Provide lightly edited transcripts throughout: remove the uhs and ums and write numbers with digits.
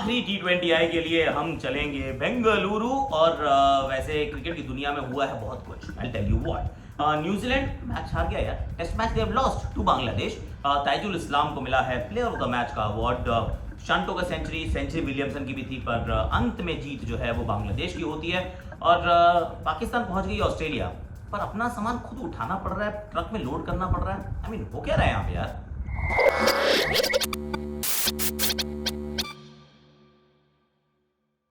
आखिरी T20I के लिए हम चलेंगे बेंगलुरु और वैसे क्रिकेट की दुनिया में हुआ है बहुत कुछ। I tell you what, New Zealand match हार गया यार, test match they have lost to Bangladesh. Taijul Islam को मिला है प्लेयर ऑफ द मैच का अवार्ड। शांटो का सेंचुरी विलियमसन की भी थी, पर अंत में जीत जो है वो बांग्लादेश की होती है। और पाकिस्तान पहुंच गई ऑस्ट्रेलिया, पर अपना सामान खुद उठाना पड़ रहा है, ट्रक में लोड करना पड़ रहा है। आई मीन हो क्या रहा है यहाँ पे यार।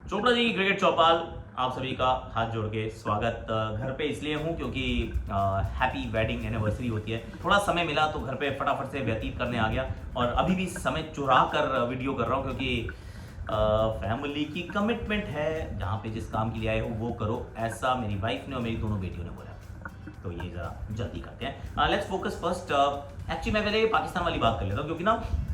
चोपड़ा जी क्रिकेट चौपाल, आप सभी का हाथ जोड़ के स्वागत। घर पे इसलिए हूँ क्योंकि हैप्पी वेडिंग एनिवर्सरी होती है। थोड़ा समय मिला तो घर पे फटाफट से व्यतीत करने आ गया, और अभी भी समय चुरा कर वीडियो कर रहा हूँ क्योंकि फैमिली की कमिटमेंट है। जहाँ पे जिस काम के लिए आए हो वो करो, ऐसा मेरी वाइफ ने और मेरी दोनों बेटियों ने बोला। तो ये जरा जल्दी करते हैं। Let's focus first. एक्चुअली मैं पहले पाकिस्तान वाली बात कर लेता हूँ क्योंकि ना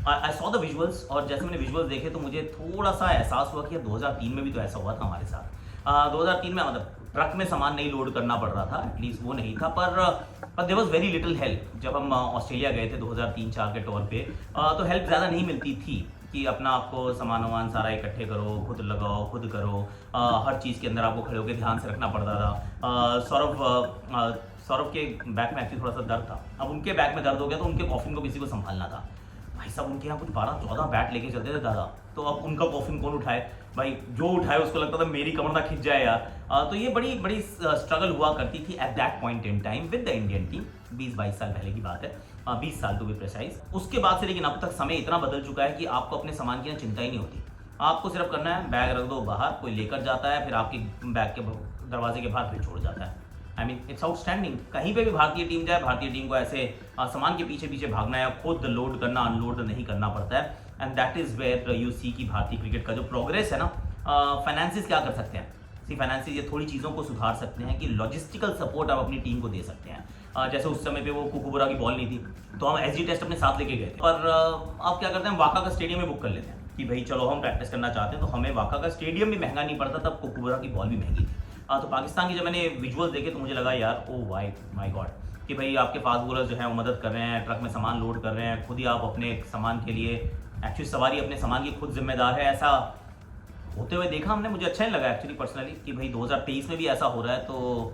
आई सॉ द विजुअल्स, और जैसे मैंने विजुअल्स देखे तो मुझे थोड़ा सा एहसास हुआ कि 2003 में भी तो ऐसा हुआ था हमारे साथ। 2003 में मतलब ट्रक में सामान नहीं लोड करना पड़ रहा था, एटलीस्ट वो नहीं था, पर there was very little help. जब हम ऑस्ट्रेलिया गए थे 2003-04 के तौर पे, तो हेल्प ज़्यादा नहीं मिलती थी कि अपना आपको सामान वामान सारा इकट्ठे करो, खुद लगाओ, खुद करो। हर चीज़ के अंदर आपको खड़े होकर ध्यान से रखना पड़ता था। सौरभ के बैक में एक्चुअली थोड़ा सा दर्द था। अब उनके बैक में दर्द हो गया तो उनके कॉफिन को किसी को संभालना था। भाई साहब उनके यहाँ कुछ 12-14 बैट लेके चलते थे दादा, तो अब उनका कॉफिन कौन उठाए? भाई जो उठाए उसको लगता था मेरी कमर ना खिंच जाए यार। तो ये बड़ी बड़ी स्ट्रगल हुआ करती थी at that point in time with the Indian team. 20-22 साल पहले की बात है, 20 साल टू बी प्रिसाइज। उसके बाद से लेकिन अब तक समय इतना बदल चुका है कि आपको अपने सामान की ना चिंता ही नहीं होती। आपको सिर्फ करना है, बैग रख दो बाहर, कोई लेकर जाता है, फिर आपके बैग के दरवाजे के बाहर फिर छोड़ जाता है। I mean it's outstanding. कहीं पे भी भारतीय टीम जाए, भारतीय टीम को ऐसे सामान के पीछे पीछे भागना है, खुद लोड करना अनलोड नहीं करना पड़ता है। And that is where you see की भारतीय क्रिकेट का जो प्रोग्रेस है ना। फाइनेंसिस क्या कर सकते हैं? सी फाइनेंसिस ये थोड़ी चीज़ों को सुधार सकते हैं कि लॉजिस्टिकल सपोर्ट आप अपनी टीम को दे सकते हैं। जैसे उस समय पे वो कुकुबरा की बॉल नहीं थी तो हम एसजी टेस्ट अपने साथ लेके गए थे, पर आप क्या करते हैं, वाका का स्टेडियम में बुक कर लेते हैं कि भाई चलो हम प्रैक्टिस करना चाहते हैं, तो हमें वाका का स्टेडियम भी महंगा नहीं पड़ता, तब कुकुबरा की बॉल भी महंगी थी। तो पाकिस्तान की जब मैंने विजुअल देखे तो मुझे लगा यार ओ वाई माय गॉड, कि भाई आपके फास्ट बॉलर जो है वो मदद कर रहे हैं, ट्रक में सामान लोड कर रहे हैं, खुद ही आप अपने सामान के लिए एक्चुअली सवारी अपने सामान की खुद जिम्मेदार है। ऐसा होते हुए देखा हमने, मुझे अच्छा नहीं लगा एक्चुअली पर्सनली कि भाई 2023 में भी ऐसा हो रहा है। तो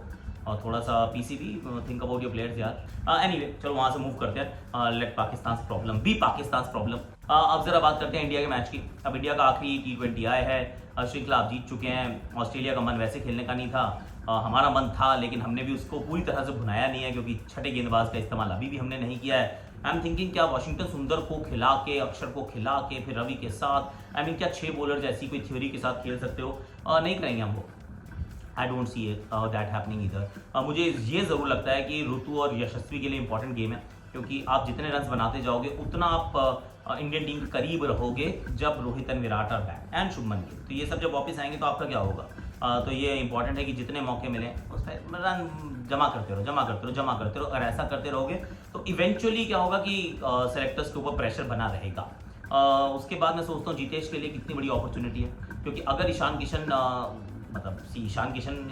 थोड़ा सा PCB think about your players यार। एनीवे चलो वहाँ से मूव करते हैं। Let Pakistan problem be Pakistan problem. अब जरा बात करते हैं इंडिया के मैच की। अब इंडिया का आखिरी T20I है, श्रृंखला आप जीत चुके हैं। ऑस्ट्रेलिया का मन वैसे खेलने का नहीं था, हमारा मन था, लेकिन हमने भी उसको पूरी तरह से भुनाया नहीं है क्योंकि छठे गेंदबाज का इस्तेमाल अभी भी हमने नहीं किया है। आई एम थिंकिंग क्या वाशिंगटन सुंदर को खिला के, अक्षर को खिला के, फिर रवि के साथ, आई मीन क्या 6 बॉलर जैसी कोई थ्योरी के साथ खेल सकते हो? नहीं करेंगे हम वो। I don't see that happening इधर। मुझे ये ज़रूर लगता है कि ऋतु और यशस्वी के लिए इंपॉर्टेंट गेम है, क्योंकि आप जितने रन बनाते जाओगे उतना आप इंडियन टीम के करीब रहोगे जब रोहित एंड विराट और बैट एंड शुभमन गिल। तो ये सब जब वापस आएंगे तो आपका क्या होगा? तो ये इंपॉर्टेंट है कि जितने मौके मिले उस पर रन जमा करते रहो। अगर ऐसा करते रहोगे तो इवेंचुअली क्या होगा कि सेलेक्टर्स के ऊपर प्रेशर बना रहेगा। उसके बाद मैं सोचता हूँ जितेश के लिए कितनी बड़ी अपॉर्चुनिटी है, क्योंकि अगर Ishan Kishan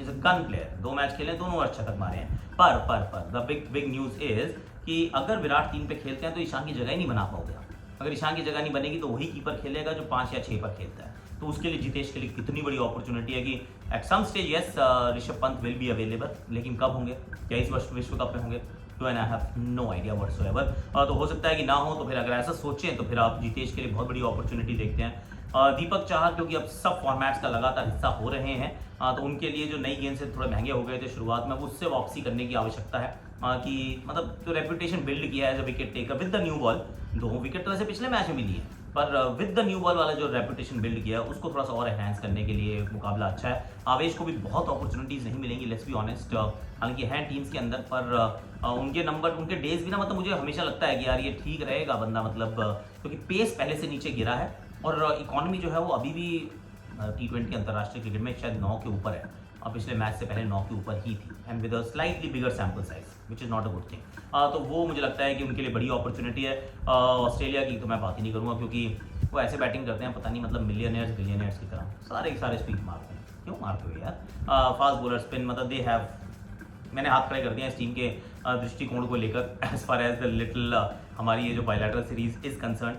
is a gun player, 2 match खेले, दोनों अच्छा तक मारे हैं, पर द बिग न्यूज़ इज कि अगर विराट 3 पे खेलते हैं तो ईशान की जगह ही नहीं बना पाओगे। अगर ईशान की जगह नहीं बनेगी तो वही कीपर खेलेगा जो 5 या 6 पर खेलता है। तो उसके लिए जितेश के लिए कितनी बड़ी अपॉर्चुनिटी है कि at some stage yes Rishabh Pant will be available, लेकिन कब होंगे? क्या इस वर्ष विश्व कप में होंगे? तो I have no idea whatsoever. तो हो सकता है कि ना हो, तो फिर अगर ऐसा सोचें तो फिर आप जितेश के लिए बहुत बड़ी अपॉर्चुनिटी देखते हैं। दीपक चाहर क्योंकि अब सब फॉर्मेट्स का लगातार हिस्सा हो रहे हैं, तो उनके लिए जो नई गेंद से थोड़े महंगे हो गए थे शुरुआत में, उससे वापसी करने की आवश्यकता है। कि मतलब जो रेपुटेशन बिल्ड किया है as a wicket taker with the new ball, 2 wicket तो ऐसे पिछले मैच में भी लिए, पर विद द न्यू बॉल वाला जो रेपुटेशन बिल्ड किया है उसको थोड़ा सा और एनहांस करने के लिए मुकाबला अच्छा है। आवेश को भी बहुत अपॉर्चुनिटीज़ नहीं मिलेंगी, लेट्स बी ऑनेस्ट। हालांकि हैं टीम्स के अंदर, पर उनके नंबर, उनके डेज भी ना, मतलब मुझे हमेशा लगता है कि यार ये ठीक रहेगा बंदा, मतलब क्योंकि पेस पहले से नीचे गिरा है और इकॉनमी जो है वो अभी भी T20 अंतर्राष्ट्रीय क्रिकेट में शायद 9 के ऊपर है, और पिछले मैच से पहले 9 के ऊपर ही थी, and with a slightly bigger sample size which is not a good thing. तो वो मुझे लगता है कि उनके लिए बड़ी अपॉर्चुनिटी है। ऑस्ट्रेलिया की तो मैं बात ही नहीं करूँगा, क्योंकि वो ऐसे बैटिंग करते हैं पता नहीं, मतलब मिलियनियर्स बिलियनियर्स की तरह सारे स्पीड मारते हैं। क्यों मारते हो यार? फास्ट बॉलर स्पिन, मतलब दे हैव, मैंने हाथ खड़े कर दिया इस टीम के दृष्टिकोण को लेकर as far as the little हमारी ये जो बायलैटरल सीरीज इज कंसर्न।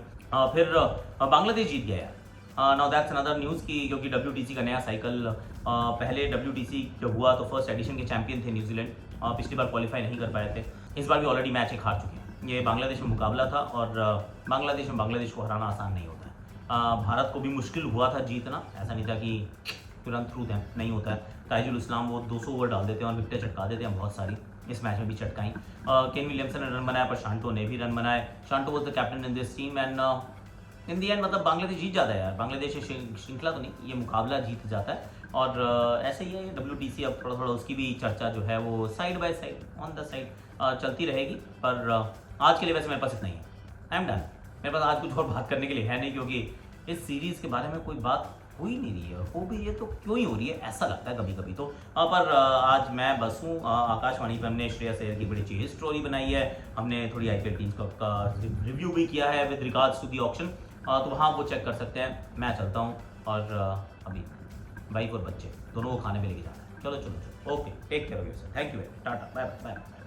फिर बांग्लादेश जीत गया यार। नाउ दैट्स अनदर न्यूज़ कि क्योंकि WTC का नया साइकिल पहले WTC जब हुआ तो फर्स्ट एडिशन के चैंपियन थे न्यूजीलैंड, पिछली बार क्वालिफाई नहीं कर पाए थे, इस बार भी ऑलरेडी मैच एक हार चुके हैं। ये बांग्लादेश में मुकाबला था और बांग्लादेश को हराना आसान नहीं होता है। भारत को भी मुश्किल हुआ था जीतना, ऐसा नहीं था कि तुरंत थ्रू नहीं होता है। ताइजुल इस्लाम वो 200 ओवर डाल देते हैं और विकेटें चटका देते हैं बहुत सारी, इस मैच में भी चटकाई। केन विलियमसन ने रन बनाया पर शांटो ने भी रन बनाए। Shanto was the captain in this team and in the and मतलब बांग्लादेश जीत जाता है यार, बांग्लादेश श्रृंखला तो नहीं, ये मुकाबला जीत जाता है। और ऐसे ही है WTC, अब थोड़ा थोड़ा उसकी भी चर्चा जो है वो side by side on the side चलती रहेगी। पर आज के लिए वैसे मेरे पास इतना ही है, आई एम डन। मेरे पास आज कुछ और बात करने के लिए है नहीं, क्योंकि इस सीरीज़ के बारे में कोई बात हो ही नहीं रही है, हो भी ये तो क्यों ही हो रही है ऐसा लगता है कभी कभी तो। पर आज मैं बस हूँ आकाशवाणी पर, हमने श्रेयस अय्यर की बड़ी अच्छी स्टोरी बनाई है, हमने थोड़ी IPL टीम्स का रिव्यू भी किया है with regards to the auction, तो वहाँ वो चेक कर सकते हैं। मैं चलता हूँ और अभी वाइफ और बच्चे दोनों को खाने पे लेके जाना है। चलो चलो चलो, okay, take care of yourself, thank you, tata, bye bye.